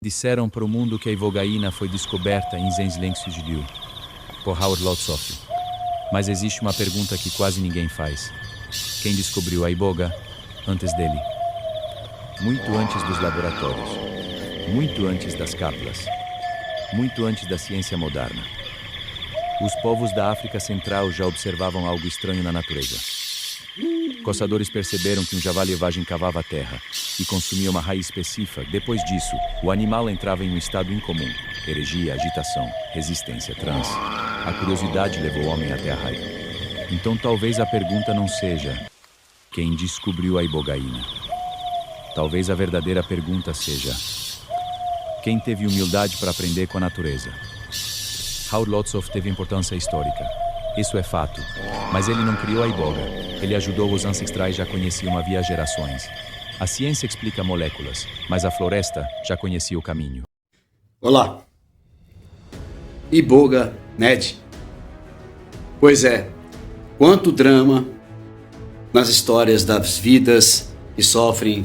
Disseram para o mundo que a ibogaína foi descoberta em Zhenjiang por Howard Lotsof. Mas existe uma pergunta que quase ninguém faz. Quem descobriu a iboga antes dele? Muito antes dos laboratórios. Muito antes das cápsulas. Muito antes da ciência moderna. Os povos da África Central já observavam algo estranho na natureza. Caçadores perceberam que um javali selvagem cavava a terra e consumia uma raiz específica. Depois disso, o animal entrava em um estado incomum. Heresia, agitação, resistência, transe. A curiosidade levou o homem até a raiz. Então talvez a pergunta não seja quem descobriu a ibogaína. Talvez a verdadeira pergunta seja quem teve humildade para aprender com a natureza. Howard Lotsof teve importância histórica. Isso é fato. Mas ele não criou a iboga. Ele ajudou os ancestrais já conheciam havia gerações. A ciência explica moléculas, mas a floresta já conhecia o caminho. Olá. Iboga, Ned. Pois é, quanto drama nas histórias das vidas que sofrem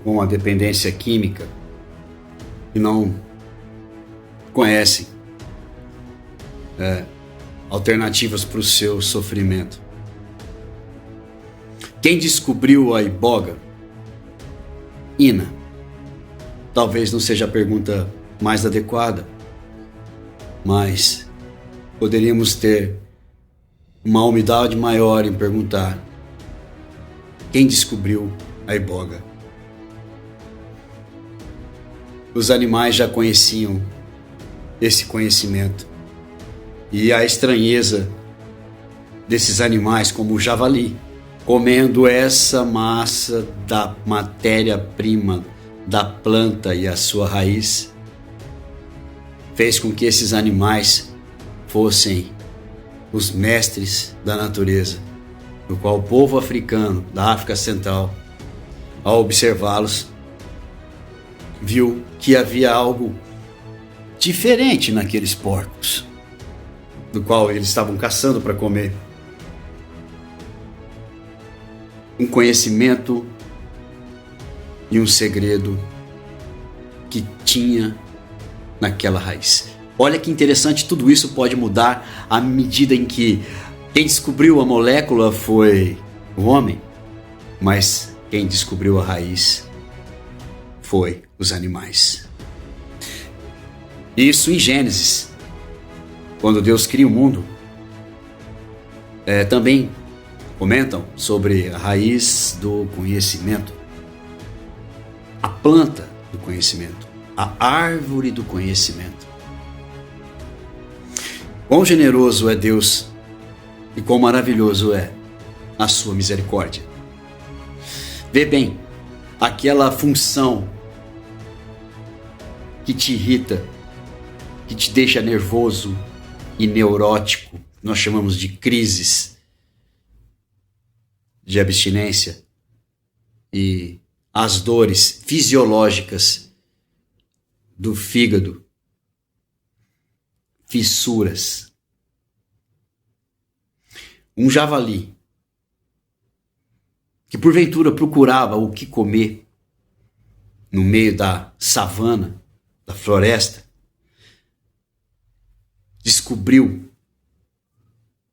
com a dependência química e não conhecem alternativas para o seu sofrimento. Quem descobriu a iboga? Ina. Talvez não seja a pergunta mais adequada, mas poderíamos ter uma humildade maior em perguntar quem descobriu a iboga. Os animais já conheciam esse conhecimento e a estranheza desses animais, como o javali, comendo essa massa da matéria-prima da planta e a sua raiz, fez com que esses animais fossem os mestres da natureza, no qual o povo africano da África Central, ao observá-los, viu que havia algo diferente naqueles porcos, do qual eles estavam caçando para comer. Um conhecimento e um segredo que tinha naquela raiz. Olha que interessante, tudo isso pode mudar à medida em que quem descobriu a molécula foi o homem, mas quem descobriu a raiz foi os animais. Isso em Gênesis, quando Deus cria o mundo, também comentam sobre a raiz do conhecimento, a planta do conhecimento, a árvore do conhecimento. Quão generoso é Deus e quão maravilhoso é a sua misericórdia. Vê bem, aquela função que te irrita, que te deixa nervoso e neurótico, nós chamamos de crises de abstinência, e as dores fisiológicas do fígado, fissuras. Um javali que porventura procurava o que comer no meio da savana, da floresta, descobriu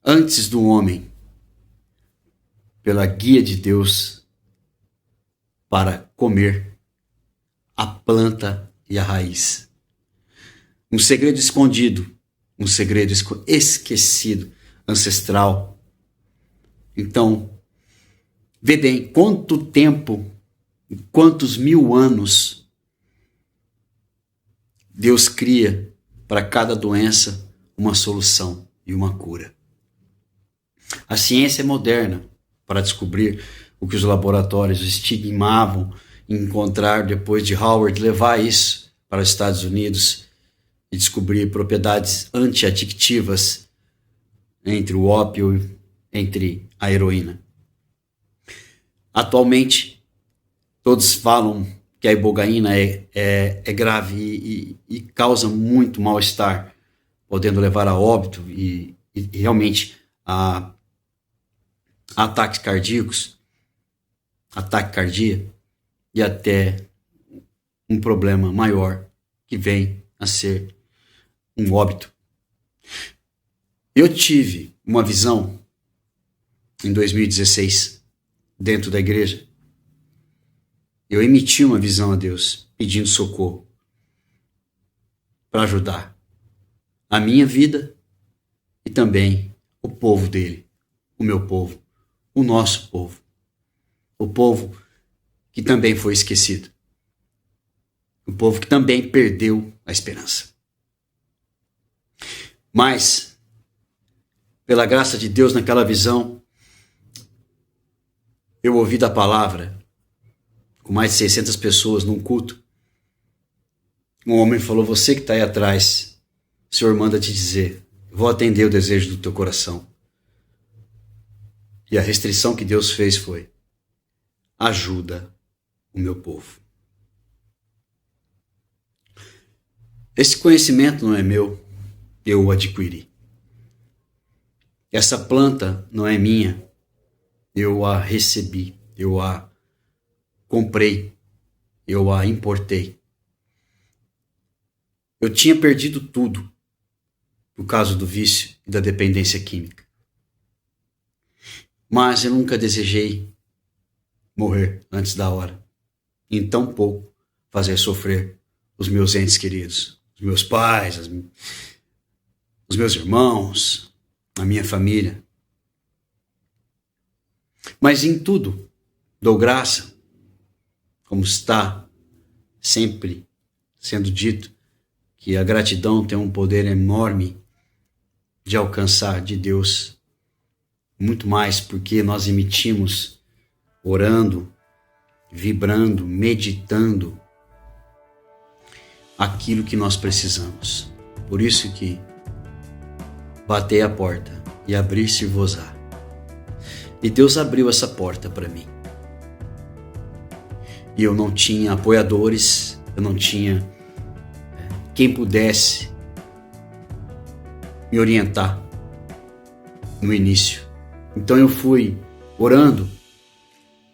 antes do homem, pela guia de Deus, para comer a planta e a raiz. Um segredo escondido, um segredo esquecido, ancestral. Então, vê bem quanto tempo, quantos 1000 anos Deus cria para cada doença uma solução e uma cura. A ciência é moderna para descobrir o que os laboratórios estigmavam em encontrar depois de Howard levar isso para os Estados Unidos e descobrir propriedades anti-adictivas entre o ópio, entre a heroína. Atualmente, todos falam que a ibogaína é grave e causa muito mal-estar, podendo levar a óbito e realmente a ataques cardíacos, ataque cardíaco e até um problema maior que vem a ser um óbito. Eu tive uma visão em 2016 dentro da igreja. Eu emiti uma visão a Deus pedindo socorro para ajudar a minha vida e também o povo dele, o meu povo, o nosso povo, o povo que também foi esquecido, o povo que também perdeu a esperança. Mas, pela graça de Deus, naquela visão, eu ouvi da palavra, com mais de 600 pessoas num culto. Um homem falou: você que está aí atrás, o Senhor manda te dizer, vou atender o desejo do teu coração. E a restrição que Deus fez foi: ajuda o meu povo. Esse conhecimento não é meu, eu o adquiri. Essa planta não é minha, eu a recebi, eu a comprei, eu a importei. Eu tinha perdido tudo por causa do vício e da dependência química. Mas eu nunca desejei morrer antes da hora, e em tão pouco fazer sofrer os meus entes queridos, os meus pais, os meus irmãos, a minha família. Mas em tudo dou graça, como está sempre sendo dito, que a gratidão tem um poder enorme de alcançar de Deus, muito mais porque nós emitimos orando, vibrando, meditando aquilo que nós precisamos. Por isso que batei a porta e abrir-se-vos-á. E Deus abriu essa porta para mim. E eu não tinha apoiadores, eu não tinha quem pudesse me orientar no início. Então eu fui orando,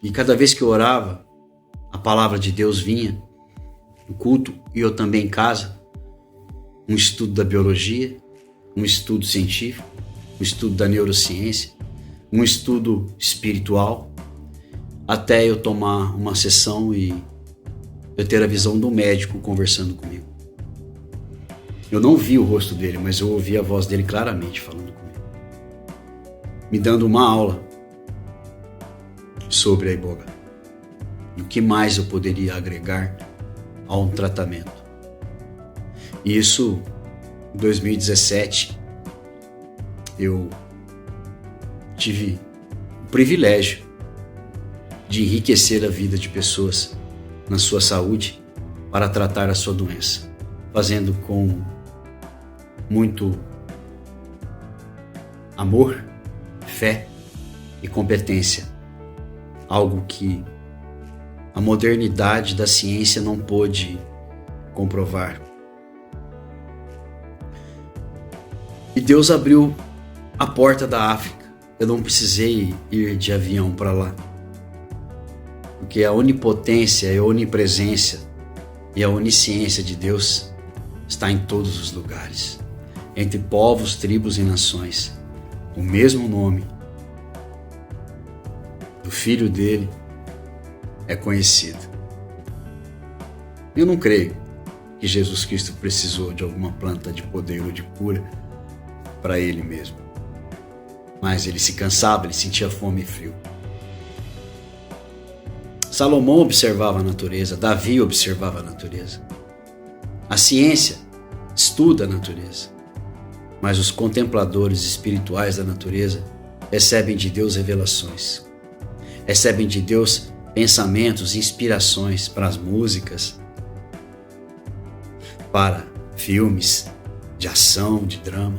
e cada vez que eu orava, a palavra de Deus vinha no culto, e eu também em casa, um estudo da biologia, um estudo científico, um estudo da neurociência, um estudo espiritual, até eu tomar uma sessão e eu ter a visão do médico conversando comigo. Eu não vi o rosto dele, mas eu ouvi a voz dele claramente falando comigo, me dando uma aula sobre a iboga, e o que mais eu poderia agregar a um tratamento. E isso, em 2017, eu tive o privilégio de enriquecer a vida de pessoas na sua saúde para tratar a sua doença, fazendo com muito amor, fé e competência, algo que a modernidade da ciência não pôde comprovar. E Deus abriu a porta da África. Eu não precisei ir de avião para lá, porque a onipotência e a onipresença e a onisciência de Deus está em todos os lugares, entre povos, tribos e nações. O mesmo nome do Filho dele é conhecido. Eu não creio que Jesus Cristo precisou de alguma planta de poder ou de cura para ele mesmo. Mas ele se cansava, ele sentia fome e frio. Salomão observava a natureza, Davi observava a natureza. A ciência estuda a natureza, mas os contempladores espirituais da natureza recebem de Deus revelações, recebem de Deus pensamentos, inspirações para as músicas, para filmes de ação, de drama.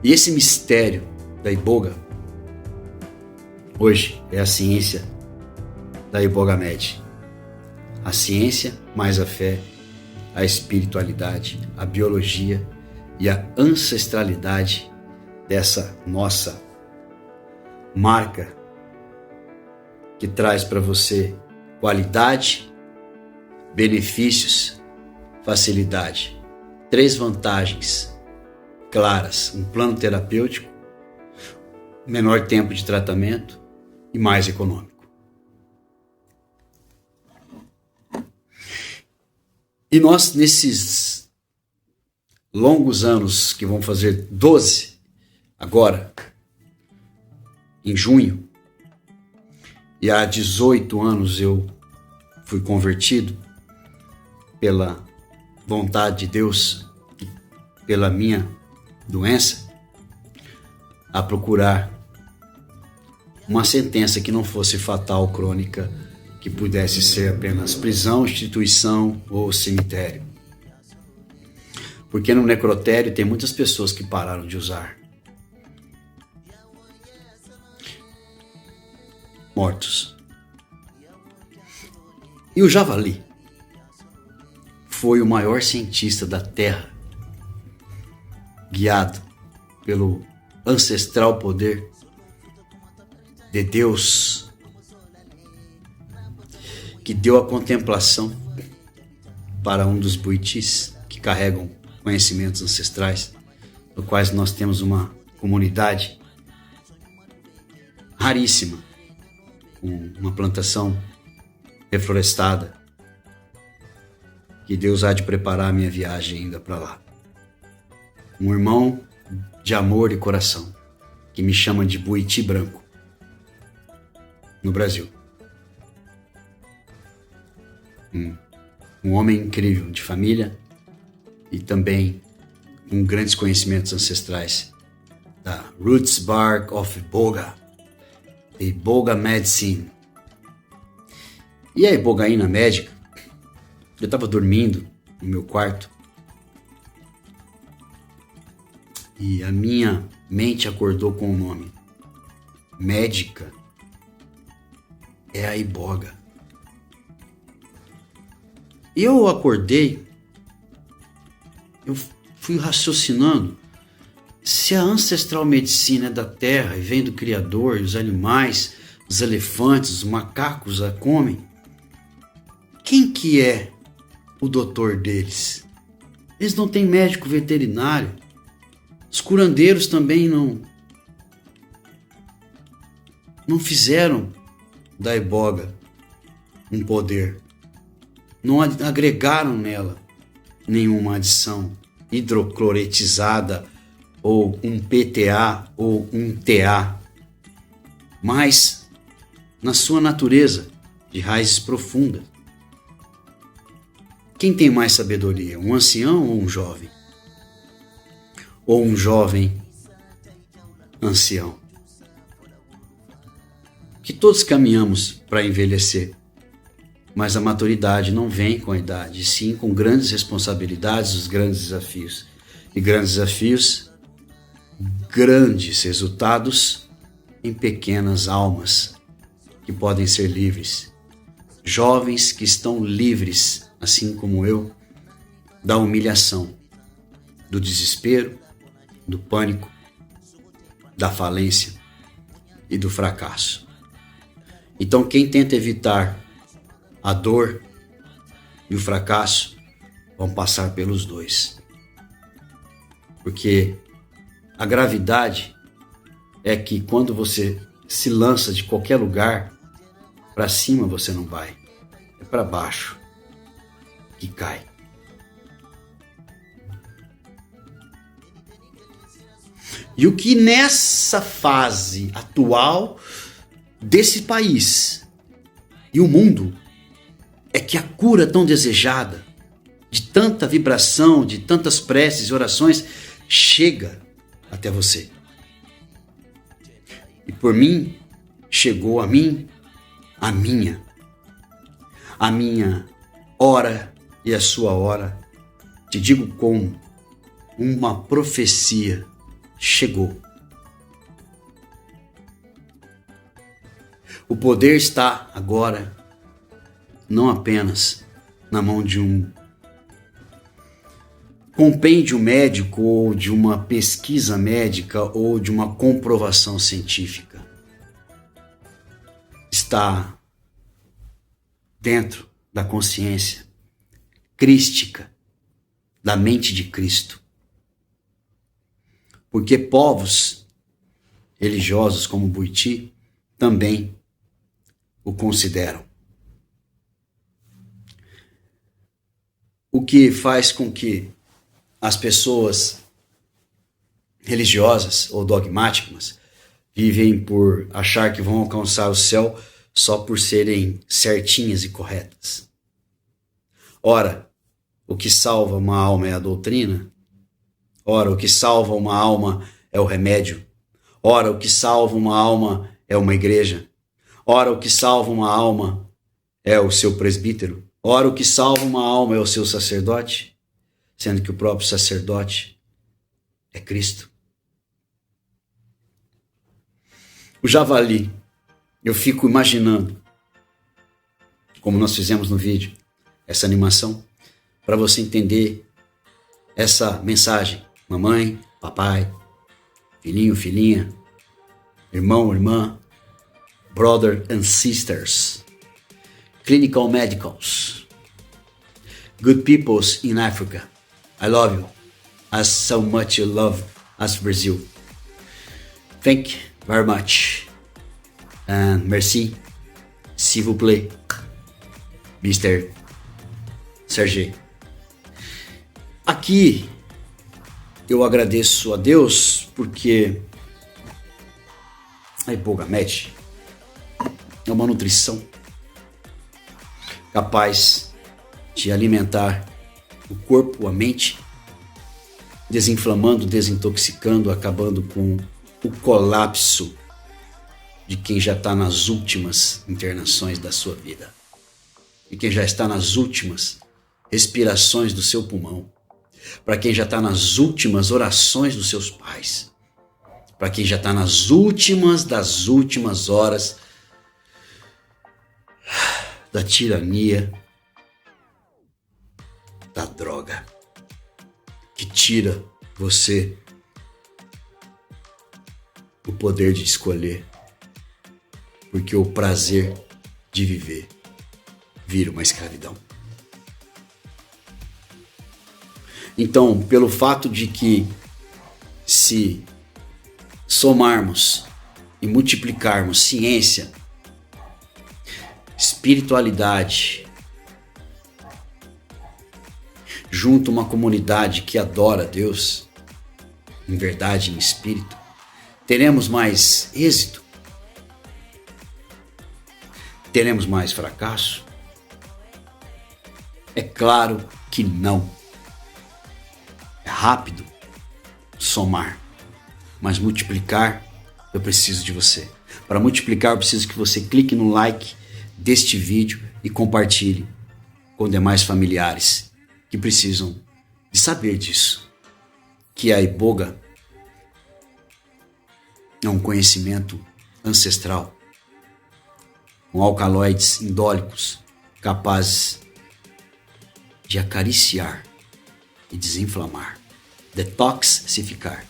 E esse mistério da iboga hoje é a ciência da Ibogamed. A ciência mais a fé, a espiritualidade, a biologia e a ancestralidade dessa nossa marca que traz para você qualidade, benefícios, facilidade. 3 vantagens claras: um plano terapêutico, menor tempo de tratamento e mais econômico. E nós, nesses longos anos, que vão fazer 12 agora, em junho, e há 18 anos eu fui convertido pela vontade de Deus, pela minha doença, a procurar uma sentença que não fosse fatal, crônica, que pudesse ser apenas prisão, instituição ou cemitério. Porque no necrotério tem muitas pessoas que pararam de usar. Mortos. E o javali foi o maior cientista da Terra, guiado pelo ancestral poder de Deus, que deu a contemplação para um dos buitis que carregam conhecimentos ancestrais, no quais nós temos uma comunidade raríssima, com uma plantação reflorestada, que Deus há de preparar a minha viagem ainda para lá. Um irmão de amor e coração, que me chama de Buiti Branco, no Brasil. Um homem incrível, de família e também com grandes conhecimentos ancestrais da Roots Bark of Iboga, Iboga Medicine. E a ibogaína médica, eu estava dormindo no meu quarto e a minha mente acordou com o nome. Médica é a iboga. Eu acordei, eu fui raciocinando, se a ancestral medicina é da terra e vem do Criador, e os animais, os elefantes, os macacos a comem, quem que é o doutor deles? Eles não têm médico veterinário. Os curandeiros também não fizeram da iboga um poder. Não agregaram nela nenhuma adição hidrocloretizada ou um PTA ou um TA, mas na sua natureza de raízes profundas. Quem tem mais sabedoria, um ancião ou um jovem? Ou um jovem ancião? Que todos caminhamos para envelhecer, mas a maturidade não vem com a idade, sim com grandes responsabilidades, os grandes desafios. E grandes desafios, grandes resultados em pequenas almas que podem ser livres. Jovens que estão livres, assim como eu, da humilhação, do desespero, do pânico, da falência e do fracasso. Então, quem tenta evitar a dor e o fracasso vão passar pelos dois. Porque a gravidade é que quando você se lança de qualquer lugar, para cima você não vai, é para baixo que cai. E o que nessa fase atual desse país e o mundo é que a cura tão desejada, de tanta vibração, de tantas preces e orações, chega até você. E por mim, chegou a mim, a minha hora e a sua hora, te digo com uma profecia, chegou. O poder está agora não apenas na mão de um compêndio médico ou de uma pesquisa médica ou de uma comprovação científica. Está dentro da consciência crística da mente de Cristo. Porque povos religiosos como Búzios também o consideram. O que faz com que as pessoas religiosas ou dogmáticas vivem por achar que vão alcançar o céu só por serem certinhas e corretas. Ora, o que salva uma alma é a doutrina. Ora, o que salva uma alma é o remédio. Ora, o que salva uma alma é uma igreja. Ora, o que salva uma alma é o seu presbítero. Ora, o que salva uma alma é o seu sacerdote, sendo que o próprio sacerdote é Cristo. O javali, eu fico imaginando, como nós fizemos no vídeo, essa animação, para você entender essa mensagem. Mamãe, papai, filhinho, filhinha, irmão, irmã, brother and sisters, clinical medicals, good peoples in Africa. I love you as so much you love us Brazil. Thank you very much. And merci, s'il vous plaît, Mr. Sergei. Aqui eu agradeço a Deus porque a Ibogamed é uma nutrição capaz de alimentar o corpo, a mente, desinflamando, desintoxicando, acabando com o colapso de quem já está nas últimas internações da sua vida, de quem já está nas últimas respirações do seu pulmão, para quem já está nas últimas orações dos seus pais, para quem já está nas últimas das últimas horas da tirania da droga, que tira você o poder de escolher, porque o prazer de viver vira uma escravidão. Então, pelo fato de que se somarmos e multiplicarmos ciência, espiritualidade, junto a uma comunidade que adora Deus, em verdade e em espírito, teremos mais êxito? Teremos mais fracasso? É claro que não. É rápido somar, mas multiplicar, eu preciso de você. Para multiplicar, eu preciso que você clique no like deste vídeo e compartilhe com demais familiares que precisam de saber disso, que a iboga é um conhecimento ancestral, com alcaloides indólicos capazes de acariciar e desinflamar, detoxificar,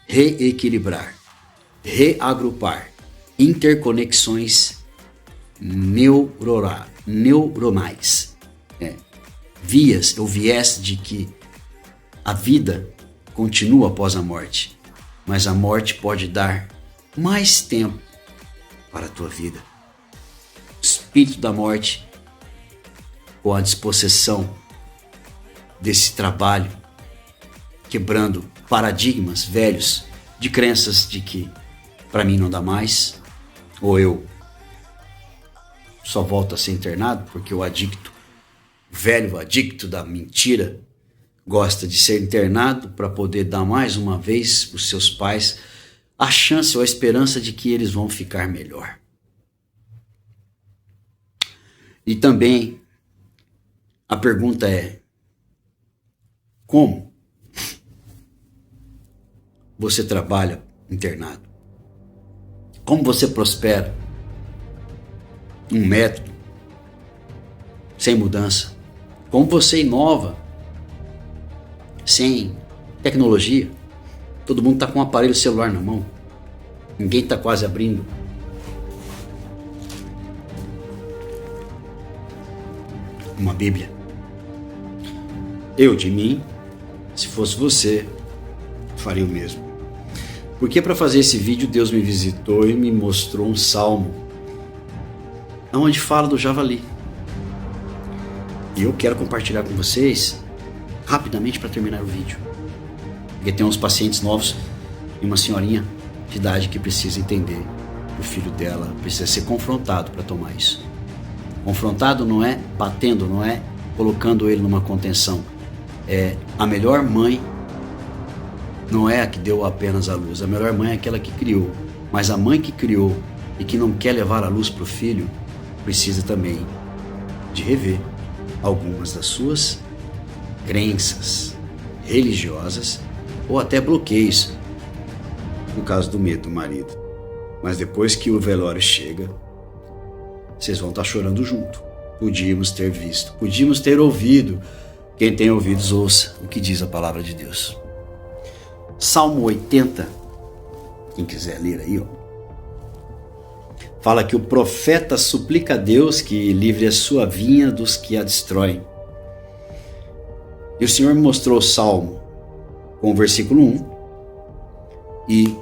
reequilibrar, reagrupar interconexões neuronais, vias ou viés de que a vida continua após a morte, mas a morte pode dar mais tempo para a tua vida. O espírito da morte, com a dispossessão desse trabalho, quebrando paradigmas velhos de crenças de que para mim não dá mais, ou eu só volto a ser internado porque o adicto, o velho adicto da mentira, gosta de ser internado para poder dar mais uma vez para os seus pais a chance ou a esperança de que eles vão ficar melhor. E também a pergunta é: como você trabalha internado? Como você prospera? Um método sem mudança? Como você inova sem tecnologia? Todo mundo está com um aparelho celular na mão. Ninguém está quase abrindo uma Bíblia. Eu, de mim, se fosse você, faria o mesmo. Porque para fazer esse vídeo, Deus me visitou e me mostrou um salmo onde fala do javali. E eu quero compartilhar com vocês rapidamente para terminar o vídeo. Porque tem uns pacientes novos e uma senhorinha de idade que precisa entender que o filho dela precisa ser confrontado para tomar isso. Confrontado não é batendo, não é colocando ele numa contenção. É a melhor mãe não é a que deu apenas a luz. A melhor mãe é aquela que criou. Mas a mãe que criou e que não quer levar a luz para o filho precisa também de rever algumas das suas crenças religiosas ou até bloqueios, no caso do medo do marido. Mas depois que o velório chega, vocês vão estar chorando junto. Podíamos ter visto, podíamos ter ouvido. Quem tem ouvidos, ouça o que diz a palavra de Deus. Salmo 80, quem quiser ler aí, fala que o profeta suplica a Deus que livre a sua vinha dos que a destroem. E o Senhor me mostrou o Salmo com o versículo 1 e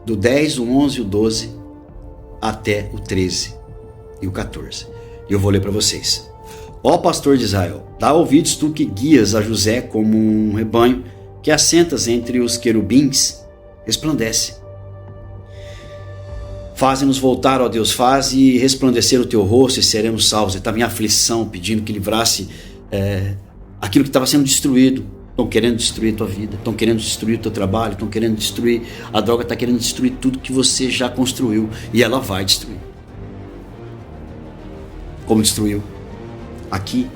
do 10, o 11 e o 12 até o 13 e o 14. E eu vou ler para vocês. Ó pastor de Israel, dá ouvidos tu que guias a José como um rebanho, que assentas entre os querubins, resplandece. Faze-nos voltar, ó Deus, faze resplandecer o teu rosto e seremos salvos. Ele estava em aflição, pedindo que livrasse aquilo que estava sendo destruído. Estão querendo destruir a tua vida, estão querendo destruir o teu trabalho, estão querendo destruir, a droga está querendo destruir tudo que você já construiu e ela vai destruir. Como destruiu aqui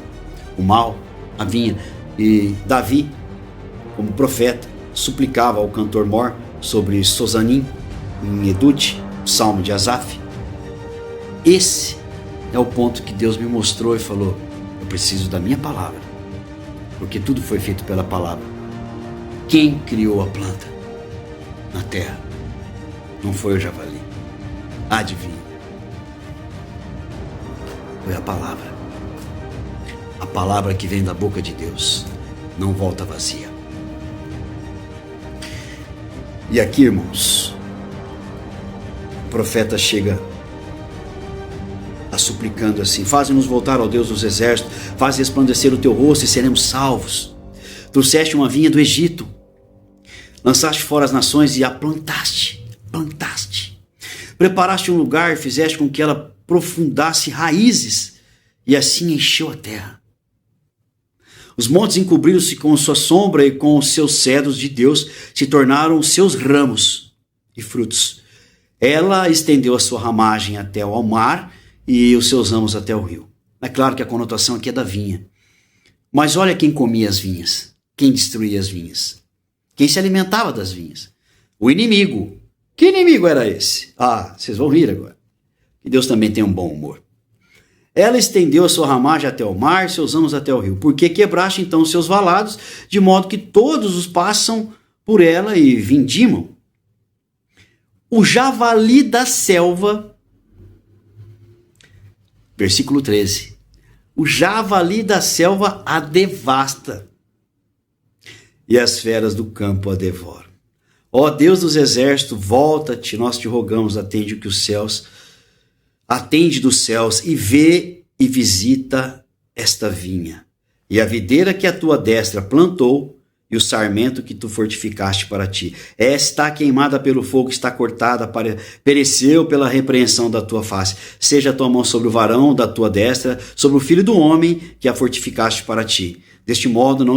o mal, a vinha. E Davi, como profeta, suplicava ao cantor Mor sobre Sozanim, em Edute, o Salmo de Asaf. Esse é o ponto que Deus me mostrou e falou: eu preciso da minha palavra, porque tudo foi feito pela palavra. Quem criou a planta na terra? Não foi o javali. Adivinha? Foi a palavra. A palavra que vem da boca de Deus não volta vazia. E aqui, irmãos, o profeta chega suplicando assim: faze-nos voltar ao Deus dos exércitos, faz resplandecer o teu rosto e seremos salvos. Trouxeste uma vinha do Egito, lançaste fora as nações e a plantaste. Preparaste um lugar e fizeste com que ela profundasse raízes e assim encheu a terra. Os montes encobriram-se com sua sombra e com os seus cedros de Deus se tornaram os seus ramos e frutos. Ela estendeu a sua ramagem até ao mar e os seus ramos até o rio. É claro que a conotação aqui é da vinha. Mas olha quem comia as vinhas, quem destruía as vinhas, quem se alimentava das vinhas. O inimigo. Que inimigo era esse? Ah, vocês vão rir agora. Que Deus também tem um bom humor. Ela estendeu a sua ramagem até o mar, seus ramos até o rio. Porque quebraste então os seus valados, de modo que todos os passam por ela e vindimam. O javali da selva, versículo 13. O javali da selva a devasta e as feras do campo a devoram. Ó Deus dos exércitos, volta-te, nós te rogamos, atende dos céus e vê e visita esta vinha. E a videira que a tua destra plantou e o sarmento que tu fortificaste para ti. Está queimada pelo fogo, está cortada, pereceu pela repreensão da tua face. Seja a tua mão sobre o varão da tua destra, sobre o filho do homem que a fortificaste para ti. Deste modo não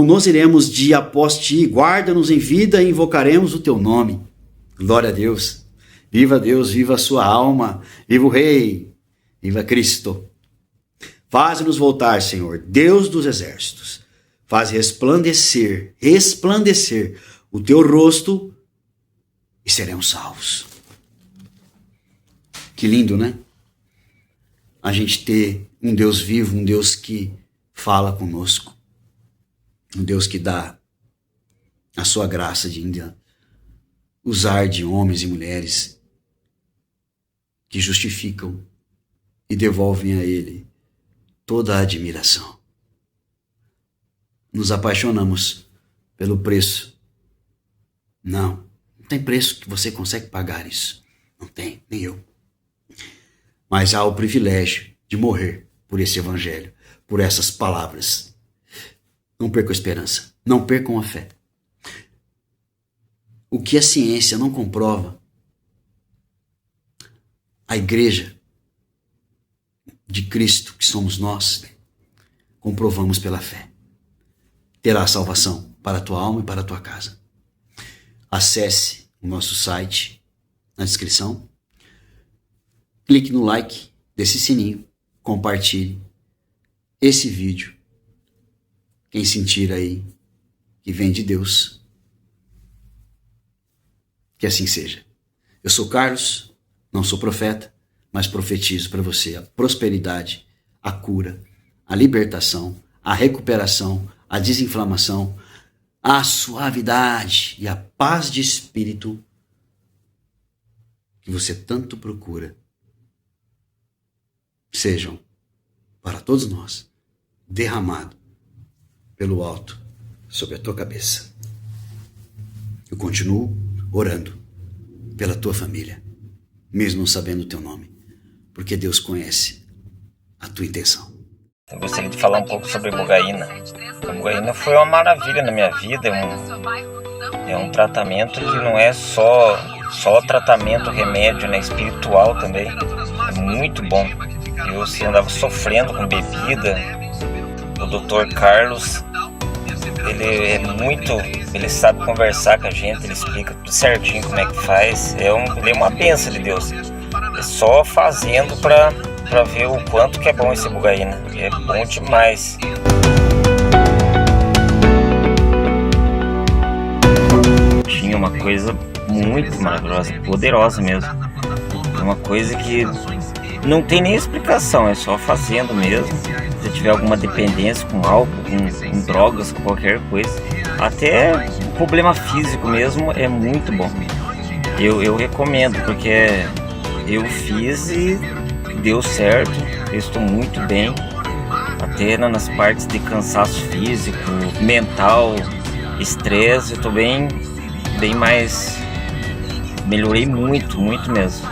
nos iremos de após ti, guarda-nos em vida e invocaremos o teu nome. Glória a Deus. Viva Deus, viva a sua alma, viva o Rei, viva Cristo. Faze-nos voltar, Senhor, Deus dos exércitos. Faz resplandecer o teu rosto e seremos salvos. Que lindo, né? A gente ter um Deus vivo, um Deus que fala conosco. Um Deus que dá a sua graça de usar de homens e mulheres que justificam e devolvem a Ele toda a admiração. nos apaixonamos pelo preço. Não tem preço que você consegue pagar isso. Não tem, nem eu. Mas há o privilégio de morrer por esse evangelho, por essas palavras. Não percam a esperança, não percam a fé. O que a ciência não comprova, a igreja de Cristo, que somos nós, comprovamos pela fé. Terá salvação para a tua alma e para a tua casa. Acesse o nosso site na descrição. Clique no like desse sininho. Compartilhe esse vídeo. Quem sentir aí que vem de Deus, que assim seja. Eu sou Carlos, não sou profeta, mas profetizo para você a prosperidade, a cura, a libertação, a recuperação, a desinflamação, a suavidade e a paz de espírito que você tanto procura sejam para todos nós derramado pelo alto sobre a tua cabeça. Eu continuo orando pela tua família, mesmo não sabendo o teu nome, porque Deus conhece a tua intenção. Eu gostaria de falar um pouco sobre Bugaína. A Bugaína foi uma maravilha na minha vida. É um tratamento que não é só tratamento, remédio, né? Espiritual também. É muito bom. Eu andava sofrendo com bebida. O Dr. Carlos, ele sabe conversar com a gente, ele explica tudo certinho como é que faz. Ele é uma bênção de Deus. É só fazendo para ver o quanto que é bom esse Bugaína. É bom demais. Tinha uma coisa muito maravilhosa, poderosa mesmo. É uma coisa que não tem nem explicação, é só fazendo mesmo. Se tiver alguma dependência com álcool, com drogas, com qualquer coisa, até problema físico mesmo, é muito bom. Eu recomendo, porque eu fiz e deu certo, eu estou muito bem, até nas partes de cansaço físico, mental, estresse, eu estou bem mais, melhorei muito mesmo.